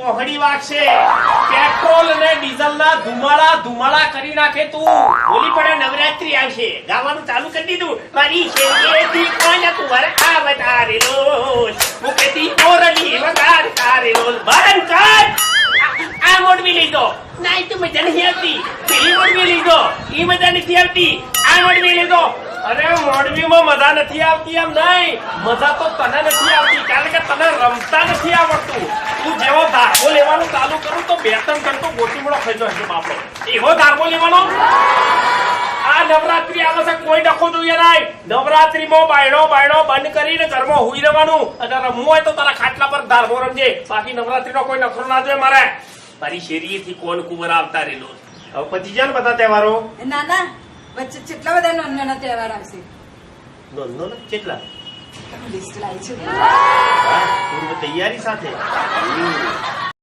કોહડી વાગશે, petrol અને diesel ના ધુમાડા કરી નાખે તું. હોલી પડે નવરાત્રી આવશે, ગાવાનું ચાલુ કરી દીધું. મારી શેરીએથી કોણ કુંવર આવતારેલો, મુકેથી મોરલી વગાડતારેલો. બંધ કર. આ મોડવી લઈ દો. ના એ તો મજા નથી આવતી. પેલી મોડવી લઈ દો, એ મજા નથી આવતી. આ મોડવી લઈ દો. અરે મોડવીમાં મજા નથી આવતી એમ નહીં, મજા તો તને નથી આવતી કારણ કે તને રમતા નથી આવડતું. તું જેવો ધારકો લેવાનું ચાલુ કરું તો 2-3 ઘંટો ગોટીમડો ખાઈ જશે બાપો. એવો ધારકો લેવાનો. આ નવરાત્રી આવે છે, કોઈ ડખો જોઈએ નહીં. નવરાત્રીમાં બાયણો બંધ કરીને ઘરમાં હુઈ રહેવાનું અને રમવું હોય તો તારા ખાટલા પર ધારકો રમજે. બાકી નવરાત્રીનો કોઈ નખરો ના જોઈએ મારે. મારી શેરીએથી કોણ કુંવર આવતા રહેલો. હવે પછી જાય ને બધા તહેવારો. ના વચ્ચે કેટલા બધા નાના તહેવાર આવશે. નો કેટલા લિસ્ટ લાવી છું. પૂર્વ તૈયારી સાથે.